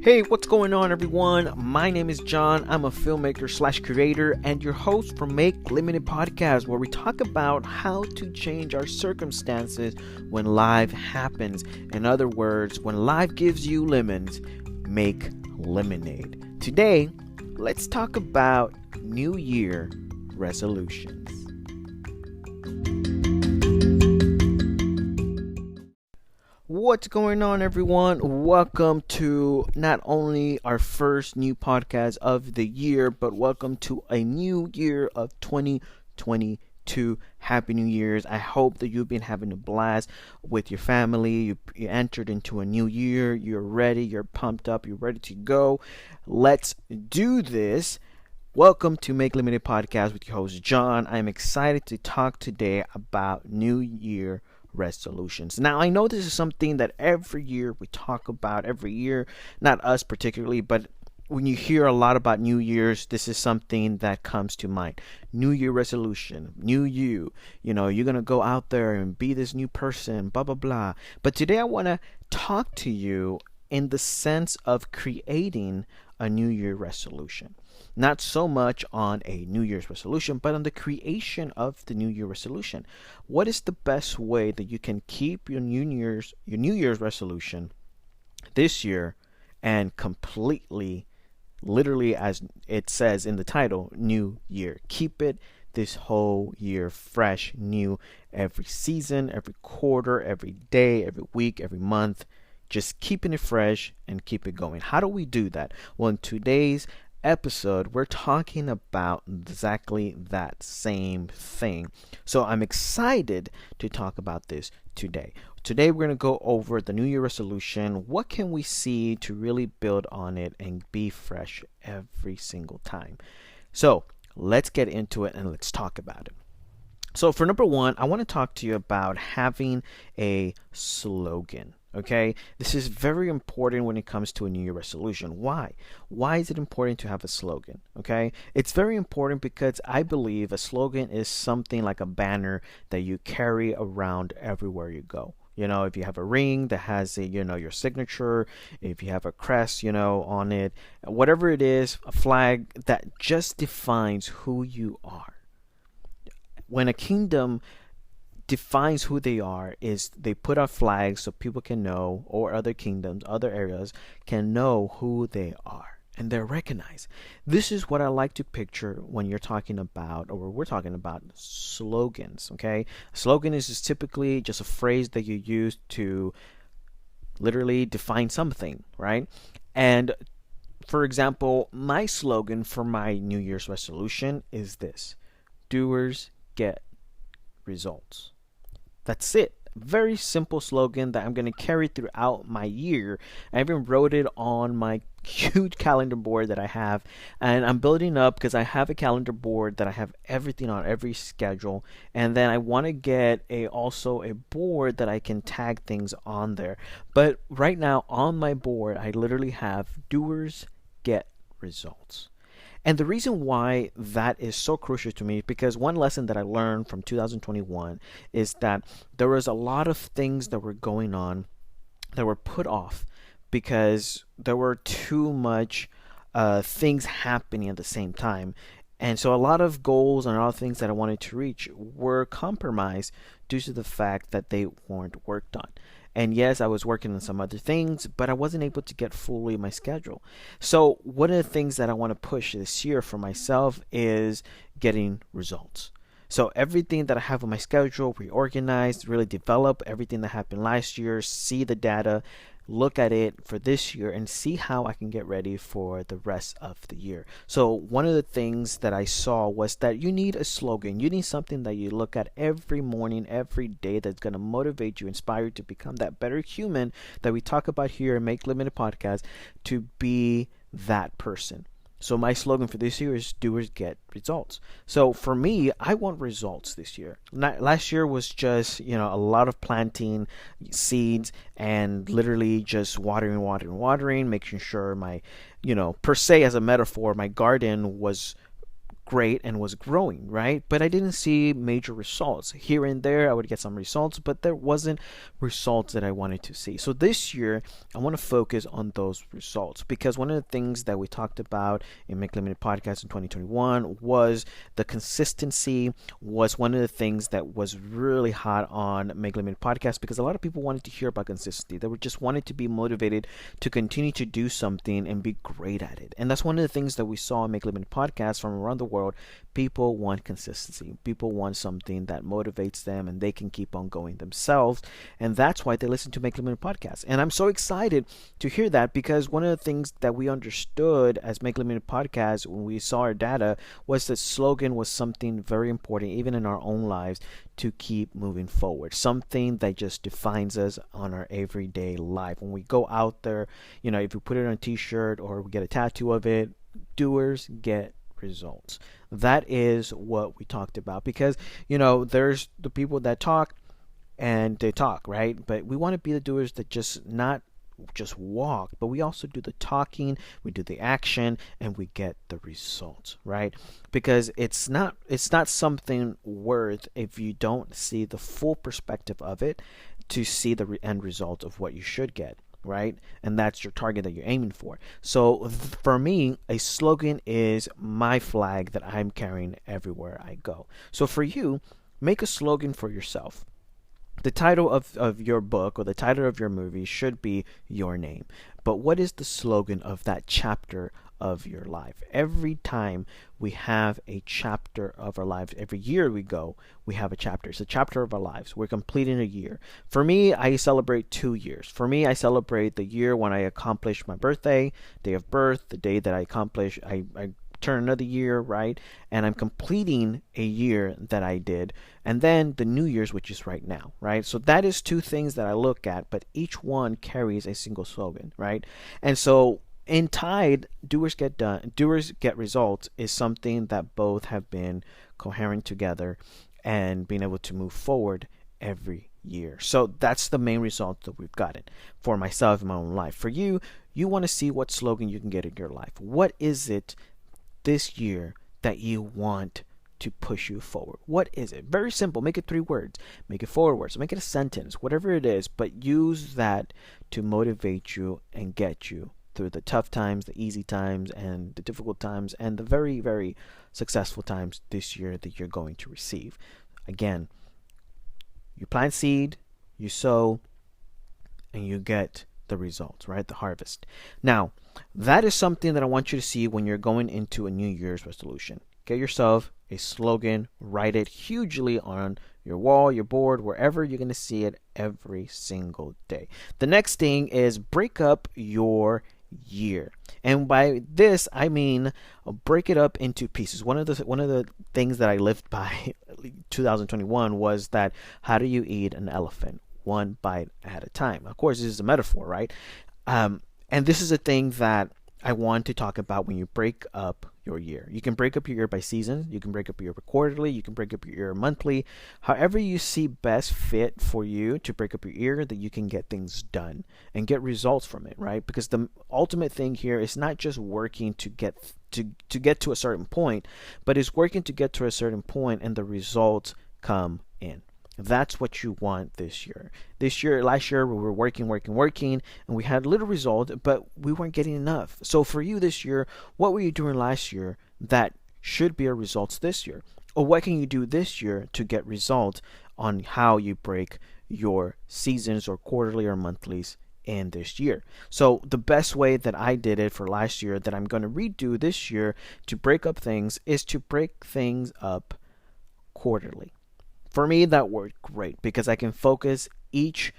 Hey, what's going on, everyone? My name is John. I'm a filmmaker slash creator and your host for Make Limited Podcast, where we talk about how to change our circumstances when life happens. In other words, when life gives you lemons, make lemonade. Today, let's talk about New Year resolutions. What's going on, everyone? Welcome to not only our first new podcast of the year, but welcome to a new year of 2022. Happy New Year's. I hope that you've been having a blast with your family. You entered into a new year. You're ready. You're pumped up. You're ready to go. Let's do this. Welcome to Make Limited Podcast with your host, John. I'm excited to talk today about New Year resolutions. Now, I know this is something that every year we talk about, every year, not us particularly, but when you hear a lot about New Year's, this is something that comes to mind. New Year resolution, new you, you're going to go out there and be this new person, blah, blah, blah. But today I want to talk to you in the sense of creating a New Year resolution. Not so much on a New Year's resolution, but on the creation of the New Year resolution. What is the best way that you can keep your New Year's resolution this year and completely, literally as it says in the title, New Year. Keep it this whole year fresh, new, every season, every quarter, every day, every week, every month. Just keeping it fresh and keep it going. How do we do that? Well, in today's episode, we're talking about exactly that same thing. So I'm excited to talk about this today. Today we're going to go over the New Year resolution. What can we see to really build on it and be fresh every single time? So let's get into it and let's talk about it. So for number one, I want to talk to you about having a slogan. Okay, this is very important when it comes to a New Year resolution. Why? Why is it important to have a slogan? Okay, it's very important because I believe a slogan is something like a banner that you carry around everywhere you go. If you have a ring that has your signature, if you have a crest, on it, whatever it is, a flag that just defines who you are. When a kingdom defines who they are is they put out flags so people can know, or other kingdoms, other areas can know who they are and they're recognized. This is what I like to picture when you're talking about, or we're talking about, slogans. Okay, a slogan is just typically just a phrase that you use to literally define something, right? And for example, my slogan for my New Year's resolution is this: doers get results. That's it. Very simple slogan that I'm going to carry throughout my year. I even wrote it on my huge calendar board that I have, and I'm building up because I have a calendar board that I have everything on, every schedule, and then I want to get also a board that I can tag things on there. But right now on my board, I literally have doers get results. And the reason why that is so crucial to me is because one lesson that I learned from 2021 is that there was a lot of things that were going on that were put off because there were too much things happening at the same time. And so a lot of goals and a lot of things that I wanted to reach were compromised due to the fact that they weren't worked on. And yes, I was working on some other things, but I wasn't able to get fully my schedule. So one of the things that I want to push this year for myself is getting results. So everything that I have on my schedule, reorganized, really develop everything that happened last year, see the data, look at it for this year and see how I can get ready for the rest of the year. So one of the things that I saw was that you need a slogan. You need something that you look at every morning, every day, that's going to motivate you, inspire you to become that better human that we talk about here and Make Limited Podcast, to be that person. So my slogan for this year is doers get results. So for me, I want results this year. Last year was just, a lot of planting seeds and literally just watering, making sure my, per se as a metaphor, my garden was great and was growing, right? But I didn't see major results. Here and there, I would get some results, but there wasn't results that I wanted to see. So this year, I want to focus on those results, because one of the things that we talked about in Make Limited Podcast in 2021 was the consistency was one of the things that was really hot on Make Limited Podcast, because a lot of people wanted to hear about consistency. They were just wanted to be motivated to continue to do something and be great at it. And that's one of the things that we saw in Make Limited Podcast from around the world. People want consistency. People want something that motivates them and they can keep on going themselves. And that's why they listen to Make Limited Podcast. And I'm so excited to hear that, because one of the things that we understood as Make Limited Podcast when we saw our data was that slogan was something very important, even in our own lives, to keep moving forward. Something that just defines us on our everyday life. When we go out there, if we put it on a t-shirt or we get a tattoo of it, doers get results. That is what we talked about, because there's the people that talk and they talk, right? But we want to be the doers that not just walk, but we also do the talking, we do the action, and we get the results, right? Because it's not something worth if you don't see the full perspective of it to see the end result of what you should get, right? And that's your target that you're aiming for. So for me, a slogan is my flag that I'm carrying everywhere I go. So for you, make a slogan for yourself. The title of your book or the title of your movie should be your name. But what is the slogan of that chapter of your life? Every time we have a chapter of our lives, every year we go, we have a chapter. It's a chapter of our lives. We're completing a year. For me, I celebrate 2 years. For me, I celebrate the year when I accomplish my birthday, day of birth, the day that I accomplish, I turn another year, right? And I'm completing a year that I did. And then the New Year's, which is right now, right? So that is 2 things that I look at, but each one carries a single slogan, right? And so in Tide, doers get results is something that both have been coherent together and being able to move forward every year. So that's the main result that we've gotten for myself in my own life. For you, you want to see what slogan you can get in your life. What is it this year that you want to push you forward? What is it? Very simple. Make it 3 words. Make it 4 words. Make it a sentence. Whatever it is, but use that to motivate you and get you through the tough times, the easy times, and the difficult times, and the very, very successful times this year that you're going to receive. Again, you plant seed, you sow, and you get the results, right? The harvest. Now, that is something that I want you to see when you're going into a New Year's resolution. Get yourself a slogan, write it hugely on your wall, your board, wherever you're going to see it every single day. The next thing is break up your year. And by this, I mean break it up into pieces. One of the things that I lived by 2021 was that how do you eat an elephant? One bite at a time. Of course, this is a metaphor, right? And this is a thing that I want to talk about when you break up your year. You can break up your year by season. You can break up your year quarterly. You can break up your year monthly. However you see best fit for you to break up your year, that you can get things done and get results from it, right? Because the ultimate thing here is not just working to get to a certain point, but it's working to get to a certain point and the results come in. That's what you want this year. Last year, we were working, and we had little result, but we weren't getting enough. So for you this year, what were you doing last year that should be a results this year? Or what can you do this year to get results on how you break your seasons or quarterly or monthlies in this year? So the best way that I did it for last year that I'm going to redo this year to break up things is to break things up quarterly. For me, that worked great because I can focus each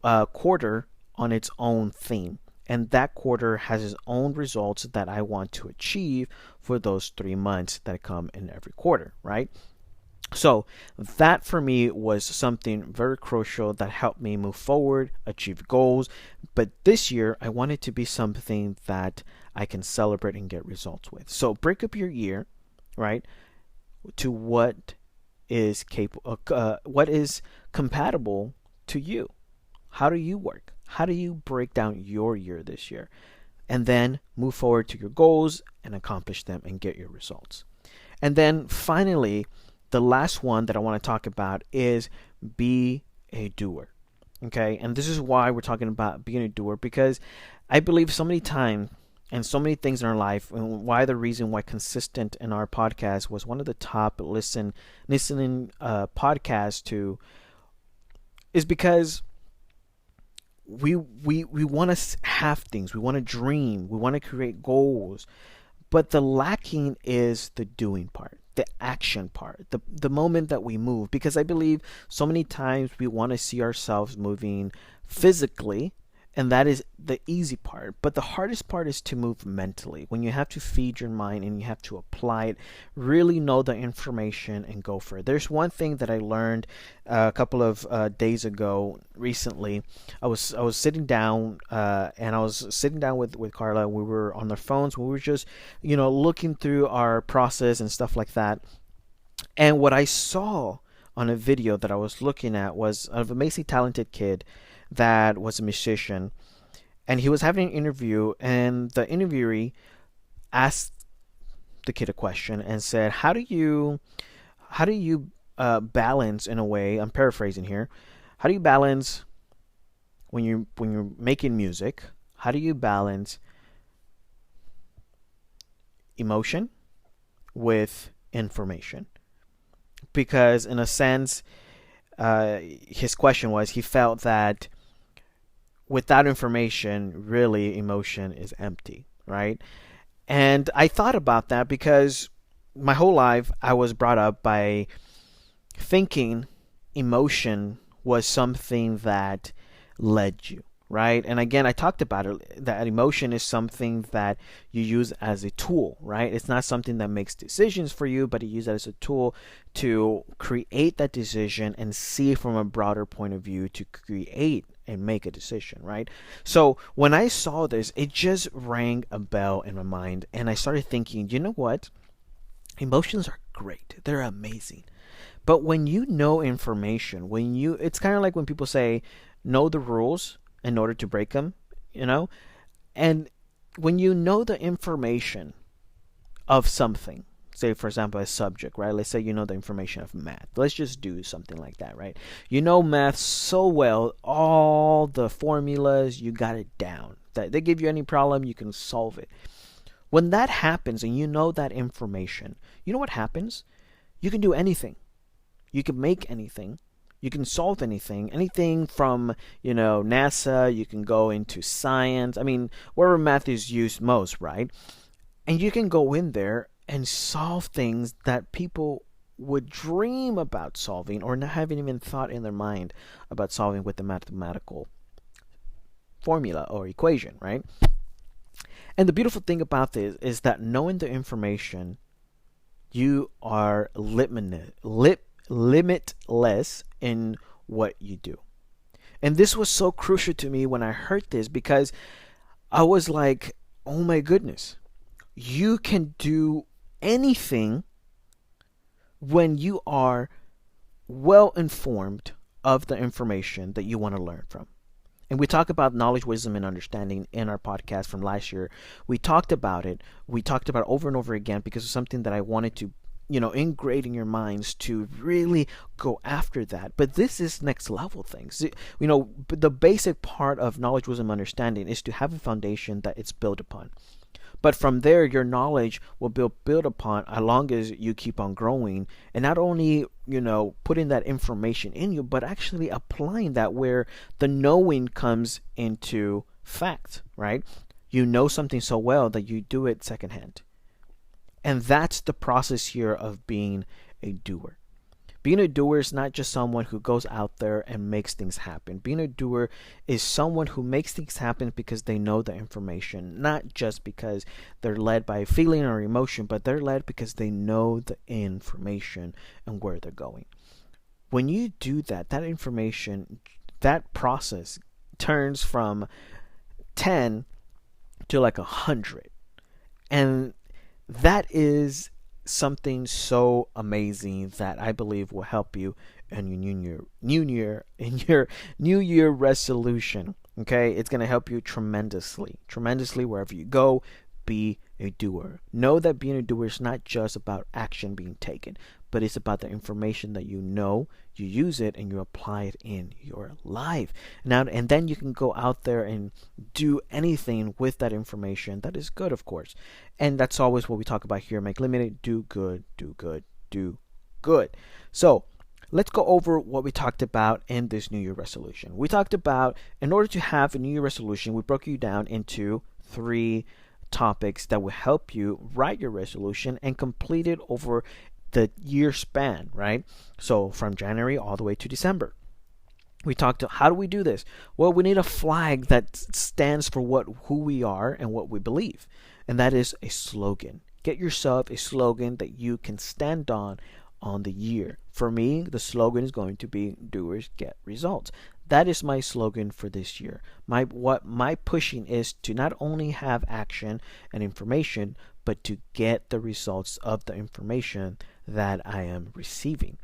quarter on its own theme. And that quarter has its own results that I want to achieve for those 3 months that come in every quarter, right? So that for me was something very crucial that helped me move forward, achieve goals. But this year, I want it to be something that I can celebrate and get results with. So break up your year, right, to what is what is compatible to you. How do you work? How do you break down your year this year? And then move forward to your goals and accomplish them and get your results. And then finally, the last one that I want to talk about is be a doer. Okay, and this is why we're talking about being a doer, because I believe so many times and so many things in our life, and why the reason why consistent in our podcast was one of the top listening podcasts to, is because we want to have things, we want to dream, we want to create goals, but the lacking is the doing part, the action part, the moment that we move. Because I believe so many times we want to see ourselves moving physically, and that is the easy part. But the hardest part is to move mentally, when you have to feed your mind and you have to apply it, really know the information and go for it. There's one thing that I learned a couple of days ago recently. I was sitting down and I was sitting down with Carla. We were on our phones. We were just looking through our process and stuff like that. And what I saw on a video that I was looking at was an amazingly talented kid that was a musician, and he was having an interview, and the interviewee asked the kid a question and said, how do you balance, in a way, I'm paraphrasing here, how do you balance when you're making music, how do you balance emotion with information? Because in a sense, his question was, he felt that without information, really, emotion is empty, right? And I thought about that because my whole life I was brought up by thinking emotion was something that led you, right? And again, I talked about it, that emotion is something that you use as a tool, right? It's not something that makes decisions for you, but you use that as a tool to create that decision and see from a broader point of view to create and make a decision, right? So when I saw this, it just rang a bell in my mind, and I started thinking, you know what? Emotions are great. They're amazing. But when you know information, it's kind of like when people say, know the rules in order to break them, and when you know the information of something, say for example a subject, right? Let's say you know the information of math. Let's just do something like that, right? You know math so well, all the formulas, you got it down. That they give you any problem, you can solve it. When that happens and you know that information, you know what happens? You can do anything. You can make anything. You can solve anything from, NASA, you can go into science. I mean, wherever math is used most, right? And you can go in there and solve things that people would dream about solving or not having even thought in their mind about solving with the mathematical formula or equation, right? And the beautiful thing about this is that knowing the information, you are limitless in what you do. And this was so crucial to me when I heard this, because I was like, oh my goodness, you can do anything when you are well informed of the information that you want to learn from. And we talk about knowledge, wisdom, and understanding in our podcast from last year. We talked about it. We talked about it over and over again because it's something that I wanted to, ingrate in your minds to really go after that. But this is next level things. The basic part of knowledge, wisdom, understanding is to have a foundation that it's built upon. But from there, your knowledge will build upon as long as you keep on growing, and not only putting that information in you, but actually applying that where the knowing comes into fact, right? You know something so well that you do it secondhand, and that's the process here of being a doer. Being a doer is not just someone who goes out there and makes things happen. Being a doer is someone who makes things happen because they know the information, not just because they're led by a feeling or emotion, but they're led because they know the information and where they're going. When you do that, that information, that process turns from 10 to like 100. And that is something so amazing that I believe will help you in your new year resolution. Okay, it's gonna help you tremendously wherever you go. Be a doer. Know that being a doer is not just about action being taken, but it's about the information that you know, you use it, and you apply it in your life. Now, and then you can go out there and do anything with that information that is good, of course. And that's always what we talk about here. Make Limited, do good, do good, do good. So let's go over what we talked about in this New Year resolution. We talked about, in order to have a New Year resolution, we broke you down into 3 topics that will help you write your resolution and complete it over the year span, right? So from January all the way to December. We talked to how do we do this? Well, we need a flag that stands for who we are and what we believe. And that is a slogan. Get yourself a slogan that you can stand on the year. For me, the slogan is going to be doers get results. That is my slogan for this year. What my pushing is to not only have action and information, but to get the results of the information that I am receiving.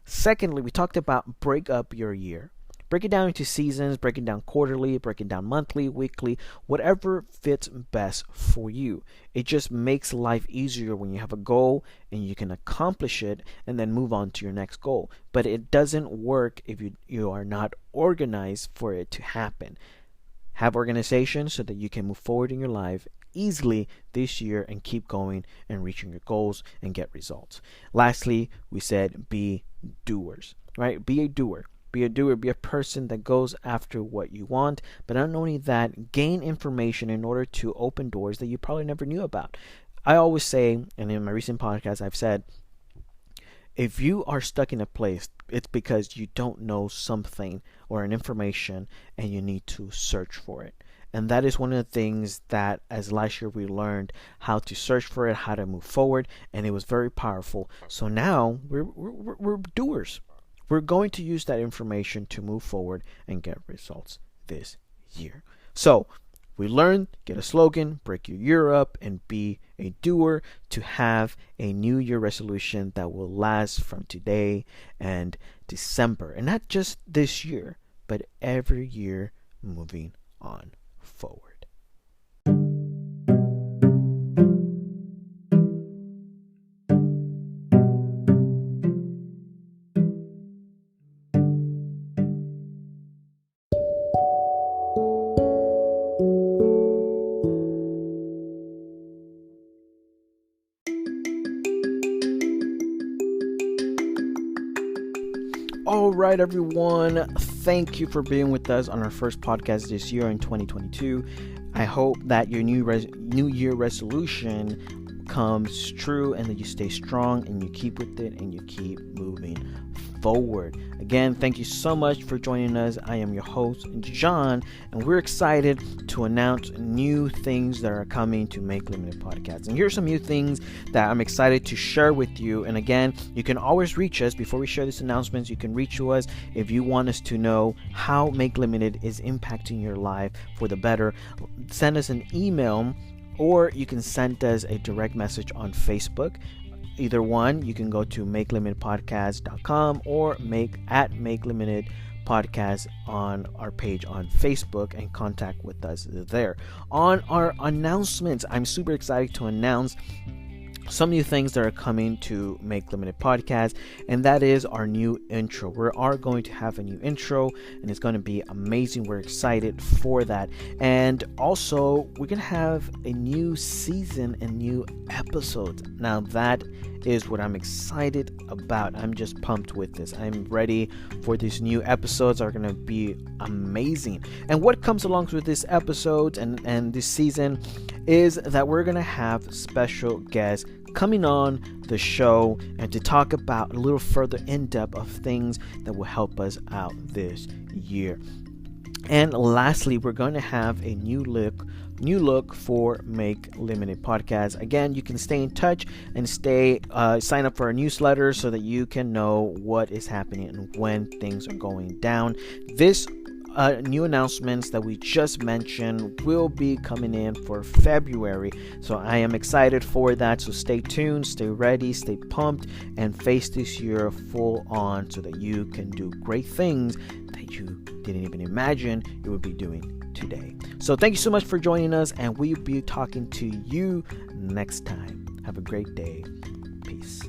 Secondly, we talked about break up your year. Break it down into seasons, break it down quarterly, break it down monthly, weekly, whatever fits best for you. It just makes life easier when you have a goal and you can accomplish it and then move on to your next goal. But it doesn't work if you are not organized for it to happen. Have organization so that you can move forward in your life easily this year and keep going and reaching your goals and get results. Lastly, we said be doers, right? Be a doer. Be a doer, be a person that goes after what you want, but not only that, gain information in order to open doors that you probably never knew about. I always say, and in my recent podcast I've said, if you are stuck in a place, it's because you don't know something or an information and you need to search for it. And that is one of the things that as last year we learned how to search for it, how to move forward, and it was very powerful. So now we're doers. We're going to use that information to move forward and get results this year. So we learned, get a slogan, break your year up, and be a doer to have a New Year resolution that will last from today and December. And not just this year, but every year moving on forward. All right, everyone. Thank you for being with us on our first podcast this year in 2022. I hope that your New Year resolution comes true and that you stay strong and you keep with it and you keep moving forward. Again, thank you so much for joining us. I am your host, John, and we're excited to announce new things that are coming to Make Limited Podcasts. And here's some new things that I'm excited to share with you. And again, you can always reach us before we share these announcements. You can reach us if you want us to know how Make Limited is impacting your life for the better. Send us an email, or you can send us a direct message on Facebook. Either one, you can go to makelimitedpodcast.com or make Limited Podcast on our page on Facebook and contact with us there. On our announcements, I'm super excited to announce some new things that are coming to Make Limited Podcast, and that is our new intro. We are going to have a new intro, and it's going to be amazing. We're excited for that. And also, we're going to have a new season and new episodes. Now, that is what I'm excited about. I'm just pumped with this. I'm ready for these new episodes. Are going to be amazing. And what comes along with this episode and this season is that we're going to have special guests coming on the show and to talk about a little further in depth of things that will help us out this year. And lastly, we're going to have a new look for Make Limited Podcast. Again, you can stay in touch and sign up for our newsletter so that you can know what is happening and when things are going down. This new announcements that we just mentioned will be coming in for February, so I am excited for that. So stay tuned, stay ready, stay pumped, and face this year full on so that you can do great things that that you didn't even imagine you would be doing today. So thank you so much for joining us, and we'll be talking to you next time. Have a great day. Peace.